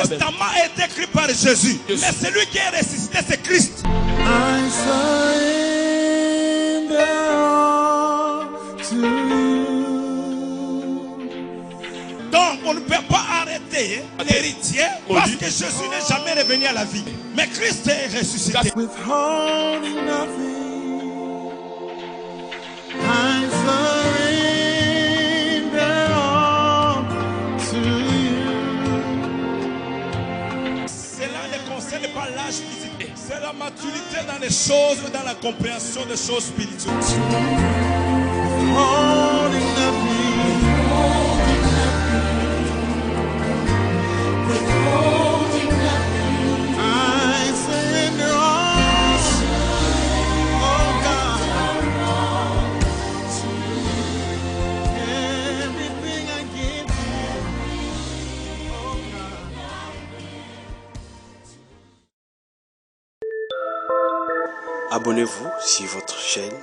testament est écrit par Jésus. Mais celui qui est ressuscité, c'est Christ. I surrender all to you. Donc on ne peut pas arrêter l'héritier parce que Jésus n'est jamais revenu à la vie. Mais Christ est ressuscité. Withholding nothing. I surrender all to you. Cela ne concerne pas l'âge physique. C'est la maturité dans les choses, dans la compréhension des choses spirituelles. Withholding nothing. I surrender all. Oh God. Everything I give you. Oh God. Abonnez-vous sur votre chaîne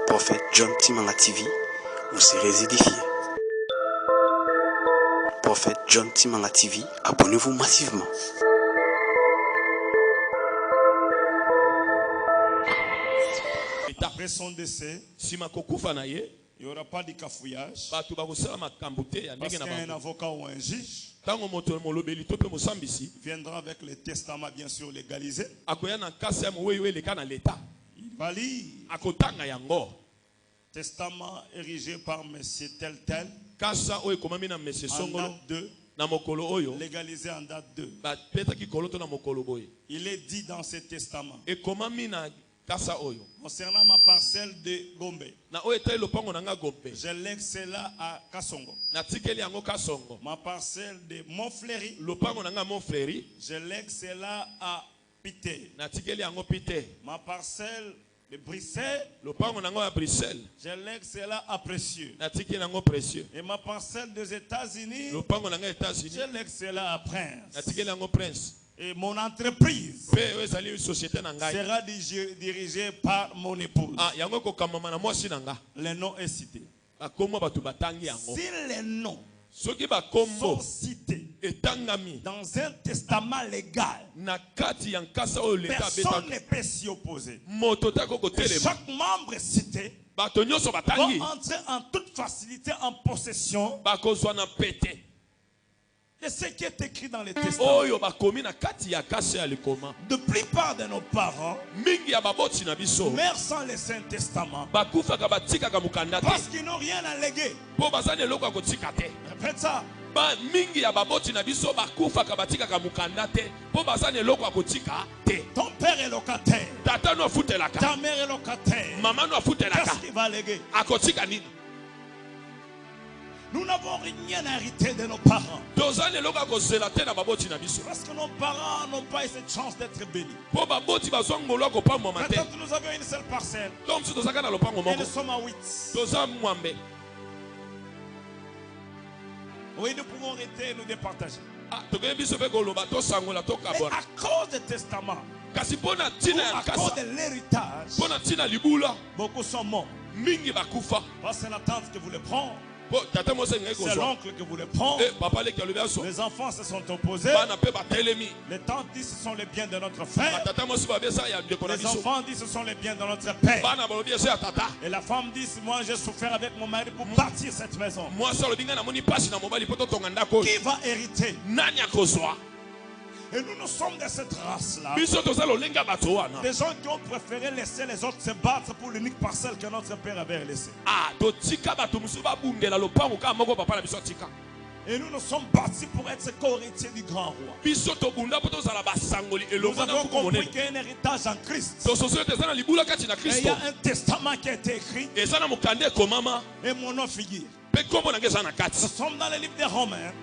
Prophète John Timanga TV. Vous serez édifiés. Prophète John Timanga TV, abonnez-vous massivement. Après son décès, il n'y aura pas de cafouillage. Parce qu'un avocat ou un juge viendra avec le testament bien sûr légalisé. Il va lire testament érigé par monsieur tel tel en date 2, légalisé en date 2. Il est dit dans ce testament concernant ma parcelle de Gombe, je lègue cela à Kasongo. Ma parcelle de Montfléry, je lègue cela à Pité. Ma parcelle de Bruxelles, je lègue cela à Précieux. Et ma parcelle des États-Unis, je lègue cela à Prince. Et mon entreprise sera dirigée par mon épouse. Le nom est cité. Si les noms sont cités dans un testament légal, personne ne peut s'y opposer. Et chaque membre cité va entrer en toute facilité en possession de ce qui est écrit dans les testaments. De plupart de nos parents meurent sans le Saint Testament parce qu'ils n'ont rien à léguer. Répète ça. Ton père est locataire. Ta mère est locataire. Qu'est-ce qu'il va léguer? Nous n'avons rien hérité de nos parents. Parce que nos parents n'ont pas eu cette chance d'être bénis. Maintenant, nous avions une seule parcelle. Et nous sommes à 8. Oui, nous pouvons arrêter et nous départager. Mais à cause du testament, ou à cause de l'héritage, beaucoup sont morts. Parce que c'est la tante qui voulait prendre. C'est l'oncle qui voulait prendre. Les enfants se sont opposés. Les tantes disent ce sont les biens de notre frère. Les enfants disent ce sont les biens de notre père. Et la femme dit moi j'ai souffert avec mon mari pour bâtir cette maison. Qui va hériter? Et nous sommes de cette race-là. Des gens qui ont préféré laisser les autres se battre pour l'unique parcelle que notre père avait laissée. Et nous nous sommes bâtis pour être co-héritiers du grand roi. Nous avons compris qu'il y a un héritage en Christ. Et il y a un testament qui a été écrit. Et mon nom figure. Nous sommes dans le livre des Romains.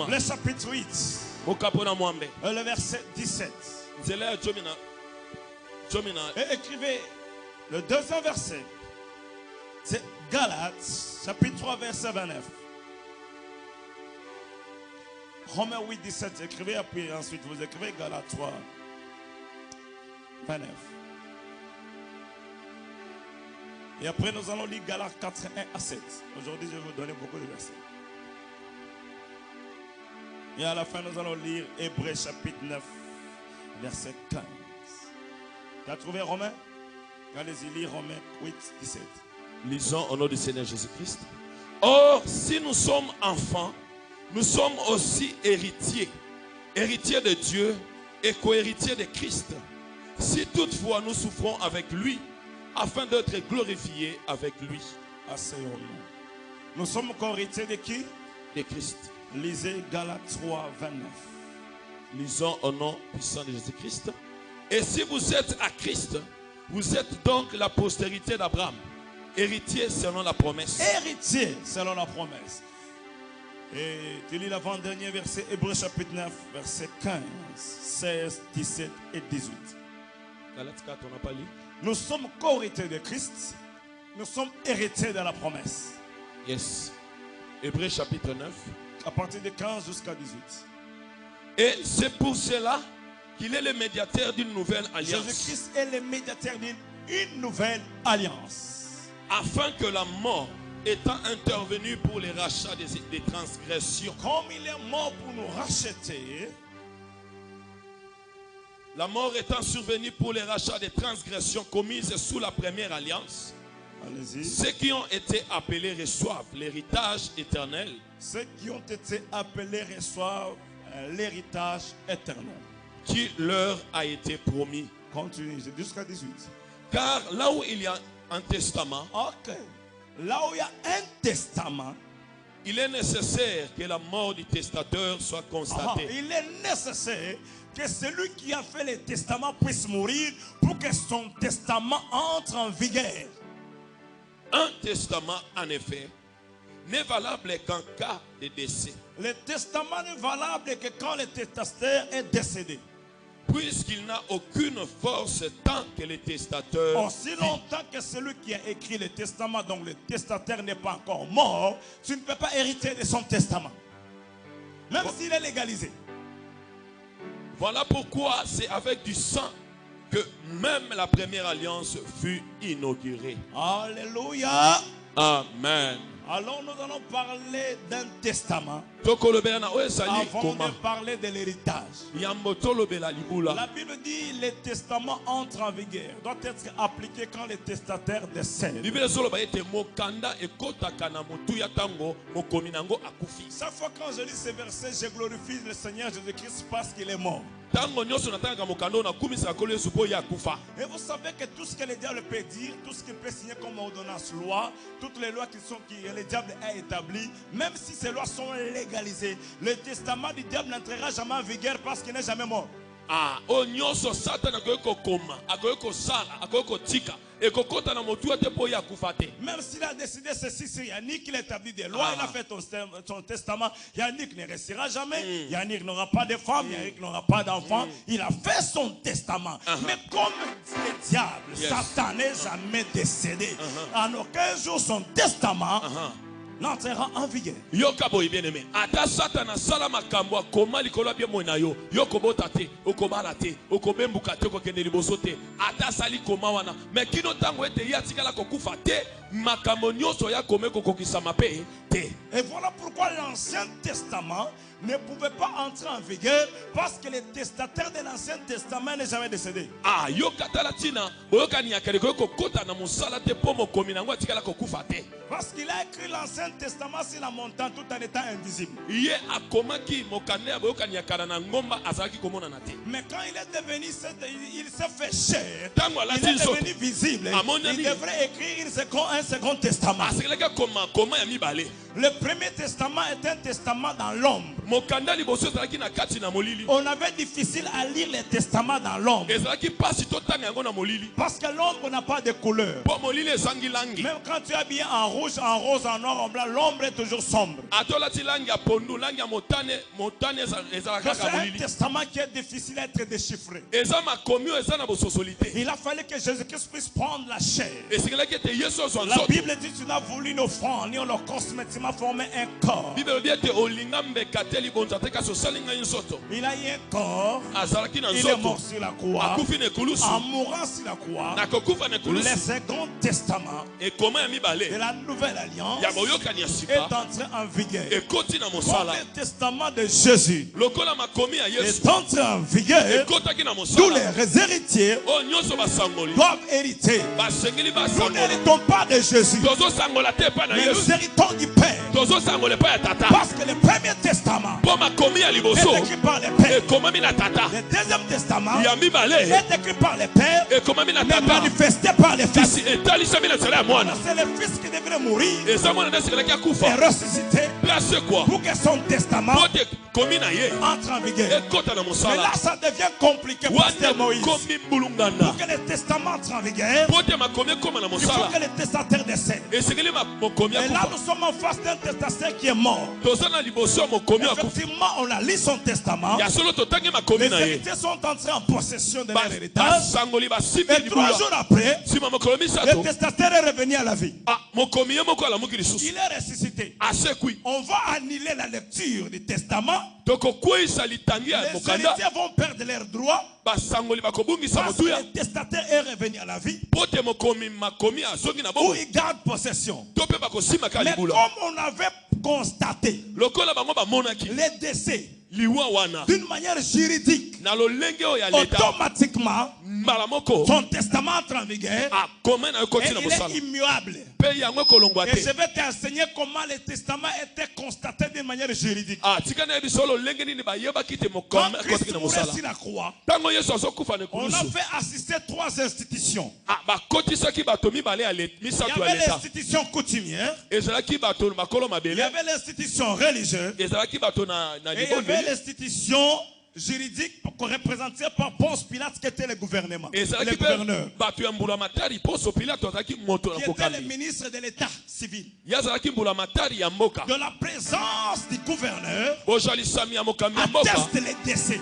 Le chapitre 8. Le verset 17. Et écrivez le deuxième verset. C'est Galates, chapitre 3, verset 29. Romains 8, 17. Écrivez, puis ensuite vous écrivez Galates 3, 29. Et après nous allons lire Galates 4, 1 à 7. Aujourd'hui je vais vous donner beaucoup de versets. Et à la fin, nous allons lire Hébreux chapitre 9, verset 15. Tu as trouvé Romains? Allez-y, lire Romains 8, 17. Lisons au nom du Seigneur Jésus-Christ. Or, si nous sommes enfants, nous sommes aussi héritiers, héritiers de Dieu et co-héritiers de Christ. Si toutefois nous souffrons avec lui, afin d'être glorifiés avec lui. Asseyons-nous. Nous sommes co-héritiers de qui? De Christ. Lisez Galates 3, 29. Lisons au nom puissant de Jésus-Christ. Et si vous êtes à Christ, vous êtes donc la postérité d'Abraham, héritier selon la promesse. Héritier selon la promesse. Et tu lis l'avant-dernier verset, Hébreux chapitre 9, verset 15, 16, 17 et 18. Galates 4, on n'a pas lu. Nous sommes co-héritiers de Christ. Nous sommes héritiers de la promesse. Yes. Hébreux chapitre 9. À partir de 15 jusqu'à 18. Et c'est pour cela qu'il est le médiateur d'une nouvelle alliance. Jésus-Christ est le médiateur d'une nouvelle alliance. Afin que la mort étant intervenue pour les rachats des transgressions. Comme il est mort pour nous racheter. La mort étant survenue pour les rachats des transgressions commises sous la première alliance. Allez-y. Ceux qui ont été appelés reçoivent l'héritage éternel. Ceux qui ont été appelés reçoivent l'héritage éternel. Qui leur a été promis. Continue jusqu'à 18. Car là où il y a un testament. Ok. Là où il y a un testament. Il est nécessaire que la mort du testateur soit constatée. Il est nécessaire que celui qui a fait le testament puisse mourir pour que son testament entre en vigueur. Un testament, en effet, n'est valable qu'en cas de décès. Le testament n'est valable que quand le testateur est décédé. Puisqu'il n'a aucune force tant que le testateur Aussi longtemps que celui qui a écrit le testament, donc le testateur n'est pas encore mort, tu ne peux pas hériter de son testament. Même s'il est légalisé. Voilà pourquoi c'est avec du sang que même la première alliance fut inaugurée. Alléluia. Amen. Alors nous allons parler d'un testament Avant de parler de l'héritage. La Bible dit que le testament entre en vigueur, doit être appliqué quand le testataire décède. Chaque fois quand je lis ces versets, je glorifie le Seigneur Jésus-Christ parce qu'il est mort. Et vous savez que tout ce que le diable peut dire, tout ce qu'il peut signer comme ordonnance loi, toutes les lois que le diable a établies, même si ces lois sont légalisées, le testament du diable n'entrera jamais en vigueur parce qu'il n'est jamais mort. Même s'il a décidé ceci sur Yannick, il a établi des lois, il a fait son testament. Yannick ne restera jamais. Yannick n'aura pas de femme, Yannick n'aura pas d'enfant. Il a fait son testament. Mais comme le diable, Satan n'est jamais décédé, en aucun jour son testament n'entrera en vigueur. Yoka boy bien aimé. Ata Satan asala makambo akoma likolo bien mona yo. Yoko botate, okobala te, okobembuka te kokende liboso te. Ata sali koma wana. Mais kino tango ete ya tikala kokufa te, makambo nyoso ya komeko kokisa mape te. Et voilà pourquoi l'Ancien Testament ne pouvait pas entrer en vigueur parce que le testataire de l'Ancien Testament n'est jamais décédé. Parce qu'il a écrit l'Ancien Testament sur la montagne tout en étant invisible. Mais quand il est devenu, il s'est fait chair, il est devenu visible. Il devrait écrire un second testament. Le premier testament est un testament dans l'ombre. On avait difficile à lire les testaments dans l'ombre. Parce que l'ombre n'a pas de couleur. Même quand tu es habillé en rouge, en rose, en noir, en blanc, l'ombre est toujours sombre. C'est un testament qui est difficile à être déchiffré. Il a fallu que Jésus-Christ puisse prendre la chair. La Bible dit tu n'as voulu une offrande ni holocauste, mais tu m'as fait formé un corps. Il a eu un corps. Il est mort sur la croix. En mourant sur la croix, le second testament de la nouvelle alliance est entré en vigueur. Comme le testament de Jésus est entré en vigueur, tous les héritiers doivent hériter. Nous n'héritons pas de Jésus, mais nous héritons du Père. Parce que le premier testament est écrit par les pères. Le deuxième testament est écrit par les pères, mais manifesté par les fils. C'est le fils qui devrait mourir et ressusciter pour que son testament entre en vigueur. Mais là, ça devient compliqué, Pasteur Moïse. Pour que le testament entre en vigueur, il faut que le testateur décède. Et là, nous sommes en face d'un testateur qui est mort. Effectivement, on a lu son testament. Les héritiers sont entrés en possession de leur héritage. Et 3 jours après, le testateur est revenu à la vie. Il est ressuscité. On va annuler la lecture du testament. Les héritiers vont perdre leurs droits parce que le testateur est revenu à la vie, où il garde possession. Mais comme on avait constaté les décès d'une manière juridique, automatiquement son testament entre en vigueur et il est immuable. Et je vais t'enseigner comment le testament était constaté d'une manière juridique. Quand Christ mourait sur la croix, on a fait assister 3 institutions. Il y avait l'institution coutumière, il y avait l'institution religieuse, et il y avait l'institution juridique représentée par Ponce Pilate, qui était le gouvernement, le gouverneur, qui était le ministre de l'état civil. De la présence du gouverneur atteste les décès.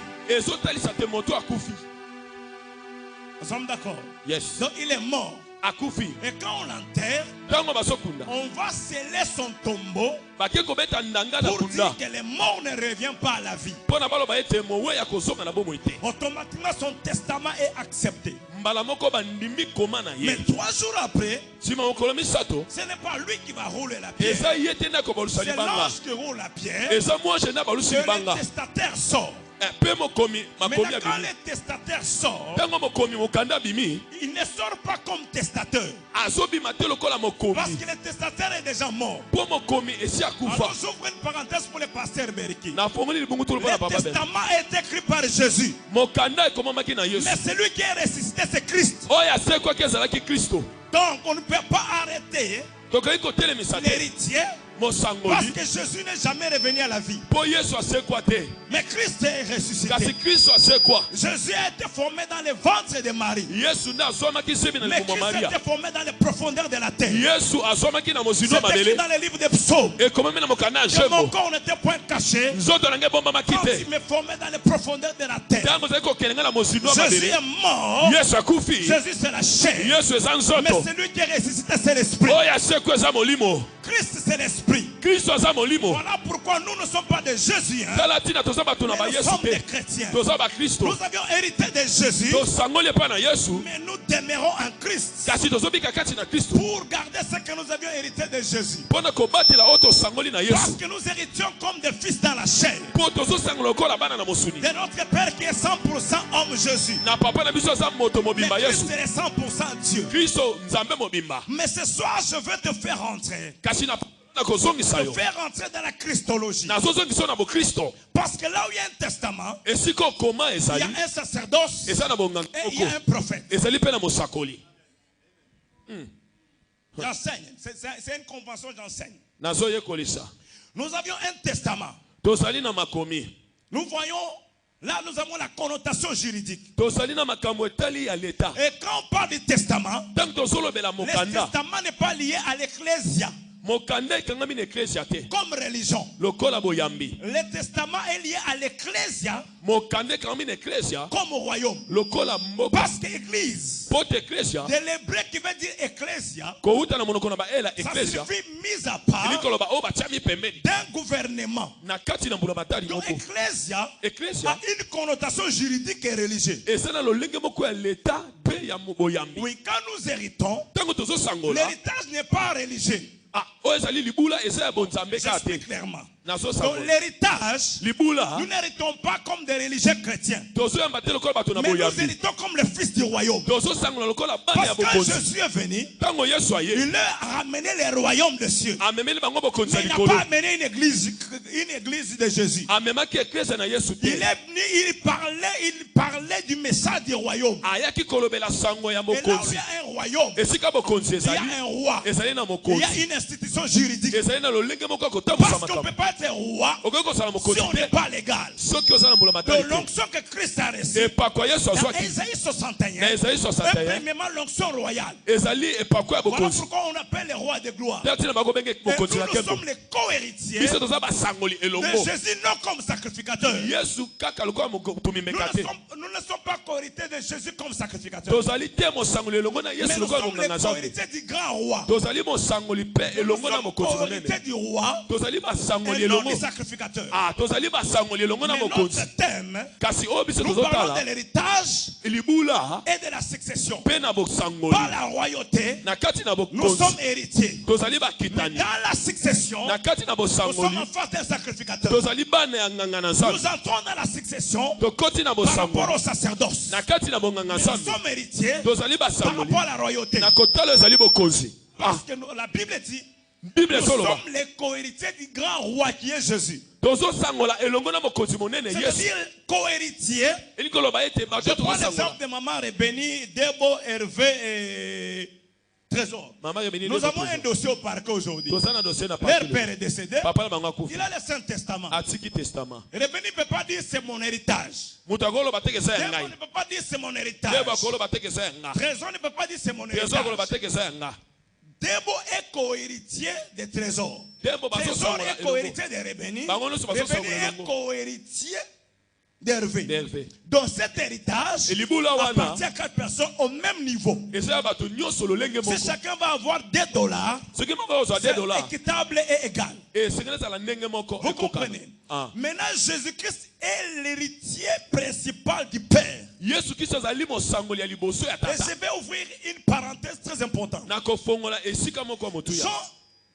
Nous sommes d'accord? Yes. Donc il est mort. Et quand on l'enterre, on va sceller son tombeau pour dire que le mort ne revient pas à la vie. Automatiquement, son testament est accepté. Mais 3 jours après, ce n'est pas lui qui va rouler la pierre. C'est l'ange qui roule la pierre. Et le testataire sort. Mais quand le testataire sort, il ne sort pas comme testateur. Parce que le testataire est déjà mort. Alors j'ouvre une parenthèse pour le pasteur Beriki. Le testament est écrit par Jésus. Mais celui qui est ressuscité, c'est Christ. Donc on ne peut pas arrêter l'héritier. Parce que Jésus n'est jamais revenu à la vie. Mais Christ est ressuscité. Jésus a été formé dans le ventre de Marie. Mais Christ a été formé dans les profondeurs de la terre. C'est écrit dans le livre des psaumes que mon corps n'était point caché quand il me formait dans les profondeurs de la terre. Jésus est mort. Jésus c'est la chair. Mais celui qui est ressuscité c'est l'esprit. Christ c'est l'esprit. Voilà pourquoi nous ne sommes pas des Jésus, mais nous sommes des chrétiens. Nous avions hérité de Jésus, mais nous demeurons en Christ pour garder ce que nous avions hérité de Jésus. Parce que nous héritions comme des fils dans la chair de notre Père qui est 100% homme Jésus. Mais Christ est 100% Dieu. Mais ce soir je veux te faire rentrer. De faire rentrer dans la Christologie. Parce que là où il y a un testament, il y a un sacerdoce et il y a un prophète. J'enseigne. C'est une convention, j'enseigne. Nous avions un testament. Nous voyons, là nous avons la connotation juridique. Et quand on parle du testament, le testament n'est pas lié à l'ecclésia. comme religion. Le testament est lié à l'ecclésia comme au royaume. Parce que l'église, de l'hébreu qui veut dire ecclésia, ça signifie mise à part d'un gouvernement. Donc ecclésia a une connotation juridique et religieuse. Oui, quand nous héritons, l'héritage n'est pas religieux. J'explique clairement. Donc l'héritage, nous n'héritons pas comme des religieux chrétiens, mais nous héritons comme le fils du royaume. Parce que quand Jésus est venu, il a ramené le royaume de cieux. Mais il n'a pas amené une église de Jésus. Il est venu, il parlait du message du royaume. Et là où il y a un royaume, il y a un roi, il y a une institution juridique. Parce qu'on ne peut pas être roi si on n'est pas légal. Donc l'onction que Christ a reçue dans Ésaïe 61, premièrement l'onction royale. Voilà pourquoi on appelle les rois de gloire. Et nous sommes les co-héritiers de Jésus, non comme sacrificateur. Nous ne sommes pas co-héritiers de Jésus comme sacrificateur. Mais nous sommes les co-héritiers du grand roi. Nous sommes co-héritiers du roi et non des sacrificateurs. Mais notre thème, nous parlons de l'héritage et de la succession. Par la royauté, nous sommes héritiers. Mais dans la succession, nous sommes en face d'un sacrificateur. Nous entrons dans la succession par rapport au sacerdoce. Nous sommes héritiers par rapport à la royauté. Parce que la Bible dit, nous sommes les co-héritiers du grand roi qui est Jésus. C'est-à-dire co-héritier. Je prends l'exemple de maman Rebeni, Debo, Hervé et Trésor. Nous avons un dossier au parquet aujourd'hui. Leur père est décédé. Il a le Saint-Testament. Rebeni ne peut pas dire c'est mon héritage. Debo ne peut pas dire c'est mon héritage. Trésor ne peut pas dire c'est mon héritage. Debo est co-héritier de Trésor. Trésor est co-héritier de Rebeni. Rebeni est co-héritier d'Hervé. Donc cet héritage appartient à 4 personnes au même niveau. Si chacun va avoir $2, c'est équitable et égal. Vous comprenez? Maintenant, Jésus-Christ est l'héritier principal du Père. Et je vais ouvrir une parenthèse très importante. Jean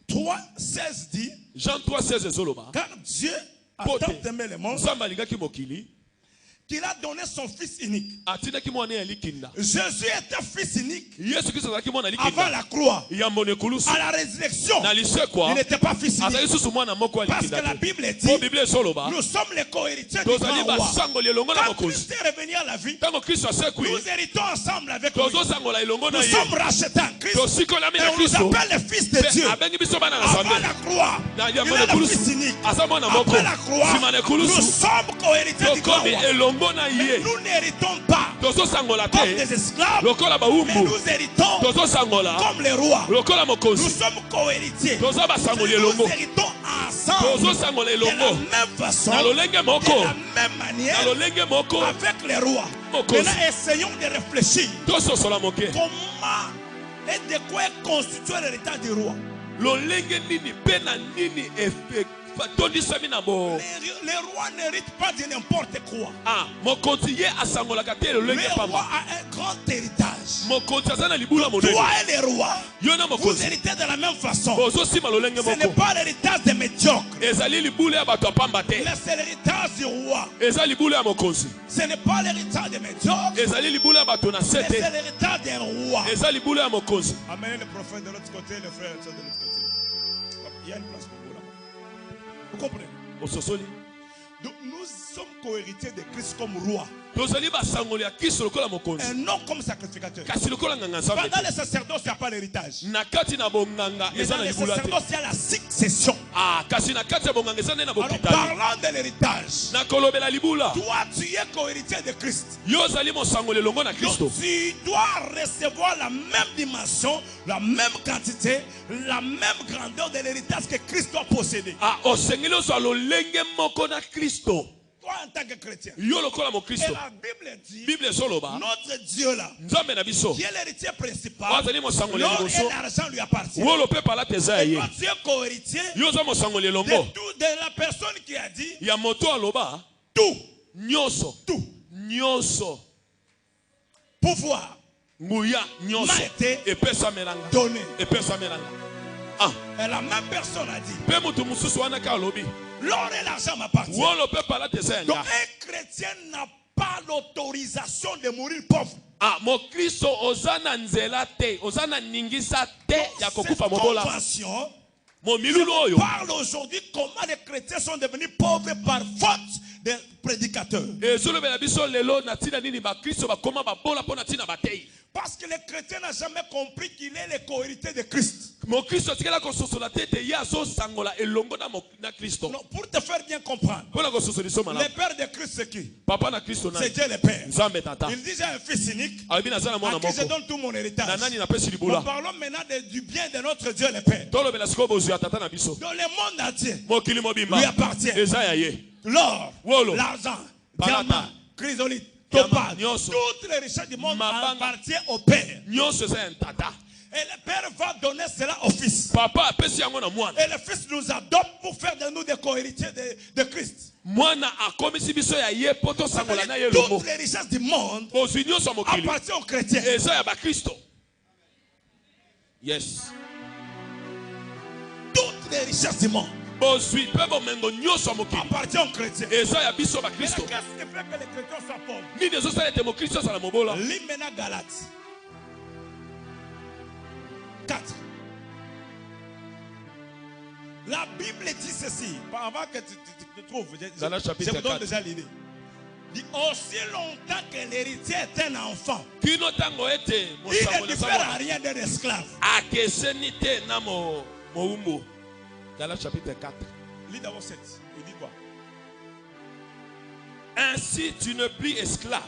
3,16 dit, car Dieu a tant aimé le monde qu'il a donné son fils unique. Jésus était fils unique avant la croix. À la résurrection, il n'était pas fils unique. Parce que la Bible dit, nous sommes les co-héritiers du grand roi. Quand Christ est revenu à la vie, nous héritons ensemble avec lui. Nous sommes rachetés en Christ. Et on nous appelle les fils de Dieu. Avant la croix, il est le fils unique. Après la croix, nous sommes co-héritiers du grand roi. Mais nous n'héritons pas comme des esclaves, mais nous héritons comme les rois. Nous sommes co-héritiers. Nous héritons ensemble de la même façon, de la même manière, avec les rois. Maintenant, essayons de réfléchir comment et de quoi est constitué l'héritage du roi. Les rois n'héritent pas de n'importe quoi. Le roi a un grand héritage. Toi et les rois, vous héritez de la même façon. Ce n'est pas l'héritage des médiocres, mais c'est l'héritage du roi. Ce n'est pas l'héritage des médiocres, mais c'est l'héritage d'un roi. Amenez le prophète de l'autre côté, le frère de l'autre côté. Il y a une place pour vous là-bas. Vous comprenez? Donc nous sommes co-héritiers de Christ comme roi. Un non comme sacrificateur. Pendant les sacerdoces, il n'y a pas l'héritage. Mais dans les sacerdoces, il y a la succession. Alors, parlant de l'héritage, toi, tu es co-héritier de Christ. Donc, tu dois recevoir la même dimension, la même quantité, la même grandeur de l'héritage que Christ doit posséder. Toi en tant que chrétien. Et la Bible dit, notre Dieu là, qui est l'héritier principal, l'or et l'argent lui appartiennent. Et notre Dieu co-héritier de la personne qui a dit tout, pouvoir m'a été donné. Et la même personne a dit l'or et l'argent m'appartiennent. Donc un chrétien n'a pas l'autorisation de mourir pauvre. Cette convention parle aujourd'hui comment les chrétiens sont devenus pauvres par faute des prédicateurs. Parce que le chrétien n'a jamais compris qu'il est le co-héritier de Christ. Non, pour te faire bien comprendre, le père de Christ c'est qui? C'est Dieu le Père. Il dit j'ai un fils unique à qui je donne tout mon héritage. Nous parlons maintenant du bien de notre Dieu le Père. Dans le monde entier lui appartient l'or, l'argent, diamant, chrysolite, topaz, toutes les richesses du monde appartiennent au Père. Et le Père va donner cela au Fils. Et le Fils nous adopte pour faire de nous des co-héritiers de Christ. Toutes les richesses du monde appartiennent aux chrétiens. Yes. Toutes les richesses du monde appartient aux chrétiens. Mais qu'est-ce qui fait que les chrétiens soient pauvres? Lis maintenant Galates 4. La Bible dit ceci. Avant que tu trouves, je vous donne déjà l'idée. Dit aussi longtemps que l'héritier est un enfant, il ne diffère à rien d'un esclave. Galates chapitre 4. Lis d'abord 7. Il dit quoi? Ainsi tu ne plus esclave,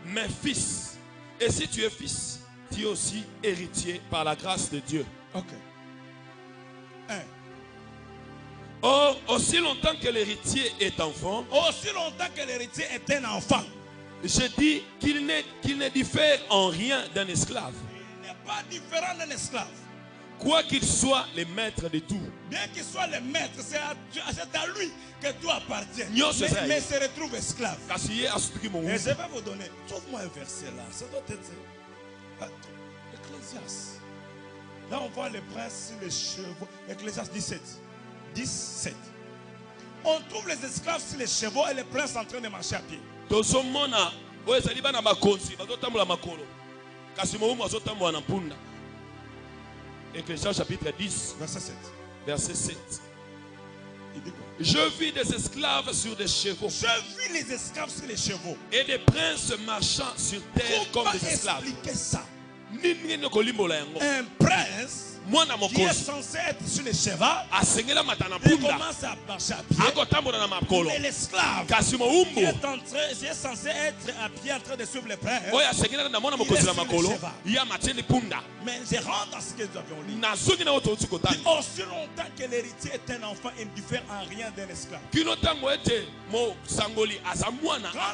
mais fils. Et si tu es fils, tu es aussi héritier par la grâce de Dieu. Ok. 1. Or, aussi longtemps que l'héritier est enfant, je dis qu'il ne diffère en rien d'un esclave. Il n'est pas différent d'un esclave. Quoi qu'il soit le maître de tout. Bien qu'il soit le maître, c'est à lui que tout appartient. Mais se retrouve esclave. Et je vais vous donner, trouve-moi un verset là. Ça doit être Ecclésiaste. Là on voit les princes sur les chevaux. Ecclésiaste 17. On trouve les esclaves sur les chevaux et les princes en train de marcher à pied. Ecclésiaste chapitre 10, verset 7. Il dit quoi? Je vis des esclaves sur des chevaux. Et des princes marchant sur terre comme des esclaves. Expliquer ça? Un prince qui est censé être sur les chevaux, il commence à marcher à pied. Mais l'esclave qui est censé être à pied en train de suivre le prince, il est sur les chevaux. Mais je rentre dans ce que nous avions lu. Aussi longtemps que l'héritier est un enfant, il ne diffère en rien d'un esclave. Quand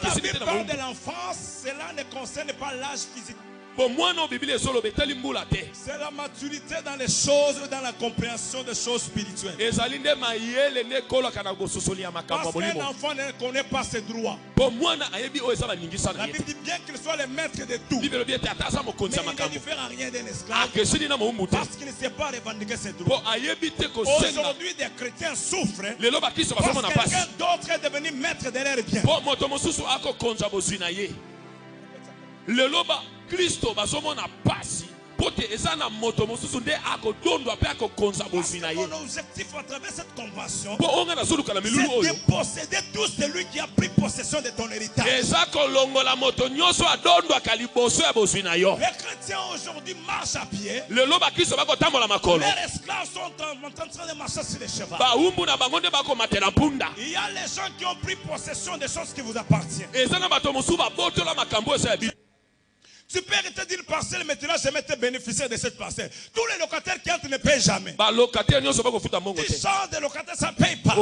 la Bible parle de l'enfance, cela ne concerne pas l'âge physique. C'est la maturité dans les choses, dans la compréhension des choses spirituelles. Parce qu'un enfant ne connaît pas ses droits. La Bible dit bien qu'il soit le maître de tout, mais il ne diffère en rien d'un esclave, parce qu'il ne sait pas revendiquer ses droits. Aujourd'hui, des chrétiens souffrent parce que quelqu'un d'autre est devenu maître de leur bien. Le loba Christo basomona pasi Mon objectif à travers cette convention, c'est de posséder tout celui qui a pris possession de ton héritage. Les chrétiens aujourd'hui marchent à pied. Les esclaves sont en train de marcher sur les chevaux. Il y a les gens qui ont pris possession des choses qui vous appartiennent. Tu peux hériter d'une parcelle, maintenant jamais te bénéficier de cette parcelle. Tous les locataires qui entrent ne payent jamais. Tu changes de locataire, ça ne paye pas.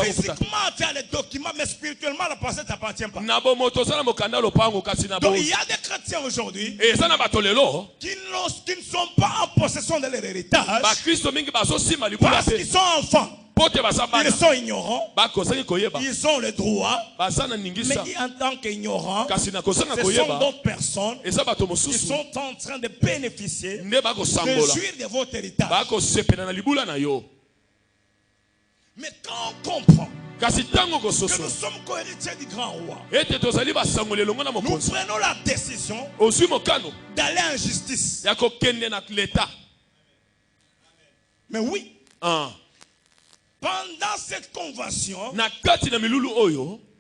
Physiquement, tu as les documents, mais spirituellement, la parcelle ne t'appartient pas. Donc, il y a des chrétiens aujourd'hui qui ne sont pas en possession de leur héritage parce qu'ils sont enfants. Ils sont ignorants. Ils ont le droit. Mais en tant qu'ignorants, ce sont d'autres personnes qui sont en train de bénéficier, de jouir de votre héritage. Mais quand on comprend que nous sommes co-héritiers du grand roi, nous prenons la décision d'aller en justice. Mais oui, pendant cette convention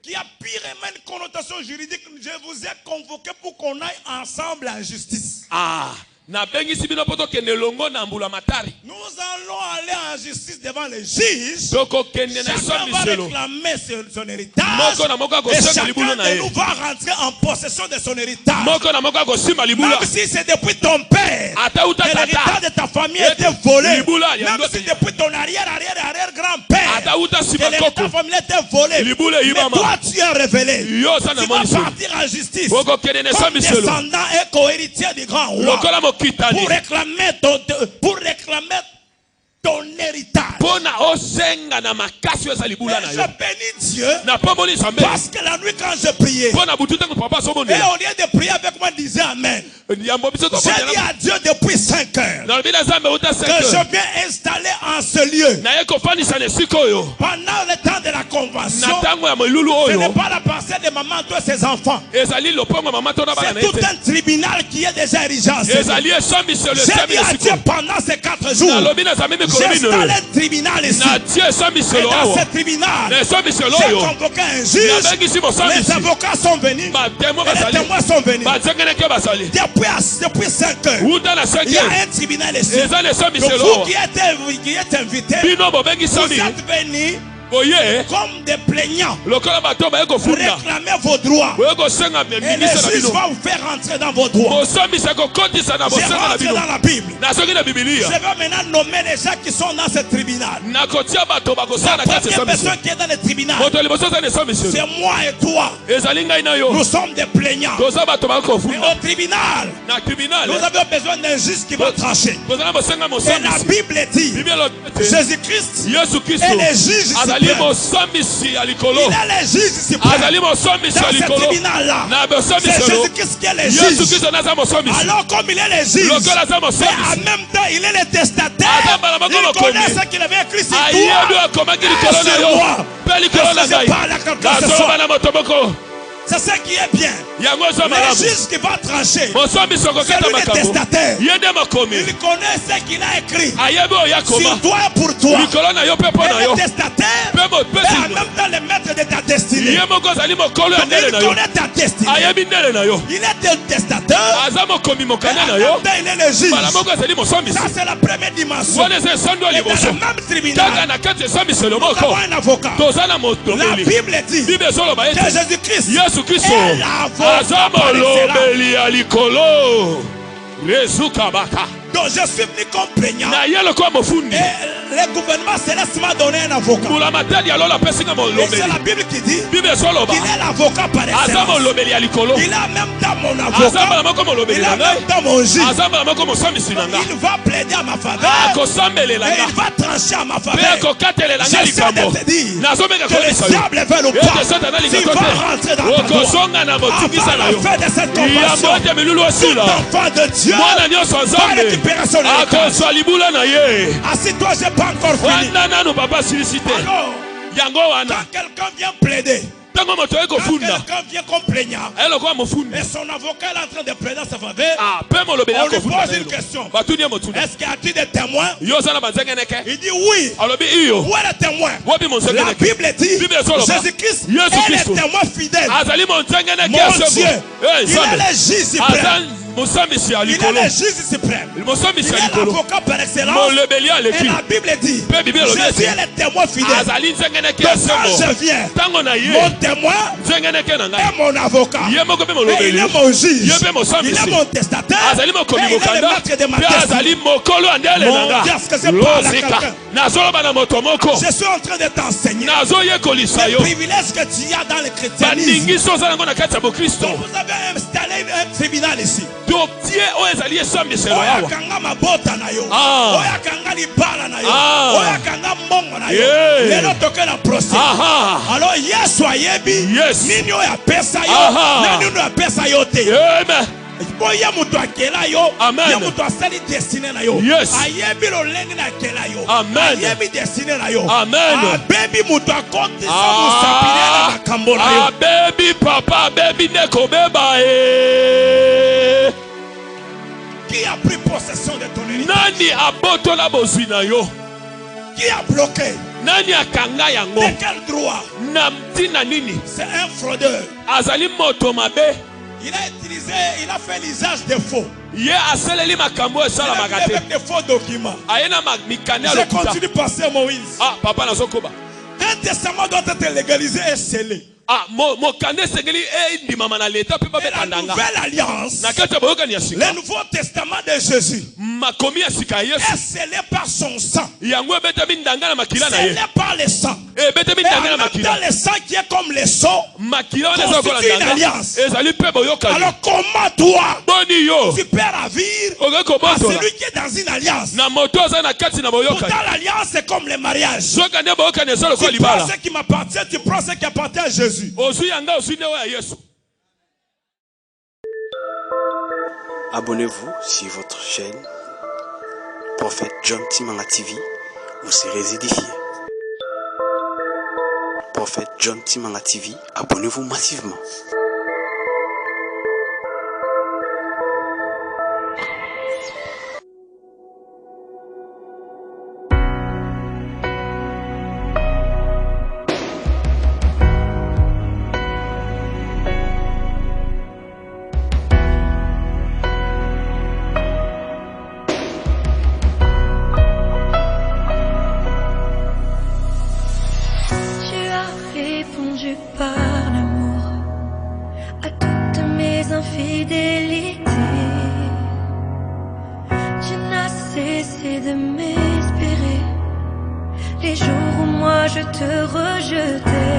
qui a pire une connotation juridique, je vous ai convoqué pour qu'on aille ensemble en justice. Nous allons aller en justice devant les juges. Chacun va réclamer son héritage. Et chacun de nous va rentrer en possession de son héritage. Même si c'est depuis ton père que l'héritage de ta famille a été volé. Même si depuis ton arrière-grand-père que l'héritage de ta famille a été volé. Mais toi tu es révélé. Tu vas partir en justice comme descendant et co-héritier du grand roi. Pour réclamer ton héritage. Et je bénis Dieu parce que la nuit quand je priais, et au lieu de prier avec moi, je disais Amen. J'ai dit à Dieu depuis 5 heures que je viens installer en ce lieu. Pendant le temps de la convention, ce n'est pas la parcelle de maman, toi et ses enfants. C'est tout un tribunal qui est déjà érigé. J'ai dit à Dieu pendant ces 4 jours, j'installe un tribunal ici. Et dans ce tribunal, j'ai convoqué un juge. Les avocats sont venus. Et les témoins sont venus. Depuis 5 heures, il y a un tribunal ici. Donc vous qui êtes invités, vous êtes venus comme des plaignants, réclamez vos droits. Et les juges vont vous faire rentrer dans vos droits. Je rentre dans la Bible. Je vais maintenant nommer les gens qui sont dans ce tribunal. La première personne qui est dans le tribunal, c'est moi et toi. Nous sommes des plaignants. Et au tribunal, nous avons besoin d'un juge qui va trancher. Et la Bible dit, Jésus-Christ est le juge suprême. Il est le juge suprême. Dans ce tribunal-là, c'est Jésus-Christ qui est le juge. Alors comme il est le juge, mais en même temps il est le testataire. Il connaît ce qu'il avait écrit sur toi et sur moi. Est-ce que je parle à quelqu'un ce soir? C'est ça qui est bien. Mais le juge qui va trancher, c'est lui le testataire. Il connaît ce qu'il a écrit sur toi et pour toi. Et le testataire est en même temps le maître de ta destinée. Donc il connaît ta destinée. Il est le testataire et en même temps il est le juge. Ça c'est la première dimension. Et dans le même tribunal, nous avons un avocat. La Bible dit que Jésus-Christ est l'avocat par excellence. Donc je suis venu comme plaignant. Et le gouvernement céleste m'a donné un avocat. Et c'est la Bible qui dit qu'il est l'avocat par excellence. Il a même temps mon avocat. Il a même temps mon juge. Il va plaider à ma faveur. Et il va trancher à ma faveur. J'essaie de te dire que le diable veut nous pas. S'il va rentrer dans ta voie, avant la fin de cette convention, tout enfant de Dieu va récupérer son héritage. Assis-toi, je n'ai pas encore fini. Alors, quand quelqu'un vient plaider, Quand quelqu'un vient comme plaignant et son avocat est en train de plaider sa faveur, on lui pose une question. Est-ce qu'il y a-t-il des témoins? Il dit oui. Où est le témoin? La Bible dit Jésus-Christ est le témoin fidèle. Mon Dieu, il est le juge suprême. Il est le juge suprême. Il est l'avocat par excellence. Et la Bible dit Jésus est le témoin fidèle. Que quand je viens, mon témoin est mon avocat. Et il est mon juge. Il est mon testateur. Et il est le maître de ma destinée. Mon Dieu, est-ce que c'est pas la quelqu'un? Je suis en train de t'enseigner le privilège que tu as dans le christianisme. Donc vous avez installé un tribunal ici. Oyakanga mabota na yo, oyakanga libala na yo, oyakanga mbongo na yo. Lelo toke na procès. Alors Yesu ayebi nini oya pesa yo, na nini oya pesa yo te. Boya mutu akela yo, ya mutu asali destiné na yo. Ayebi lolenge na akela yo, ayebi destiné na yo. Baby mutu akonti sa musapine na makambo na yo. Baby papa, baby neko beba Qui a pris possession de ton héritage? Nani abotola bozwina yo? Qui a bloqué? Nani akanga yango? De quel droit? Namtina nini? C'est un fraudeur. Azali moto mabe. Il a fait l'usage de faux. Ye aseleli makambo esala makate. Avec des faux documents. Ayena mikane Je continue passer Moïse. Papa nazokoba. Un testament doit être légalisé et scellé. Et la nouvelle alliance, le nouveau testament de Jésus est scellé par son sang. Scellé par le sang. Et en même temps, le sang qui est comme le sceau constitue une alliance. Alors comment toi tu peux ravir à celui qui est dans une alliance? Pourtant l'alliance c'est comme le mariage. Tu prends ce qui m'appartient, tu prends ce qui appartient à Jésus. Abonnez-vous sur votre chaîne Prophète John Timanga TV. Vous serez édifiés. Prophète John Timanga TV, abonnez-vous massivement. Par l'amour à toutes mes infidélités, tu n'as cessé de m'espérer les jours où moi je te rejetais.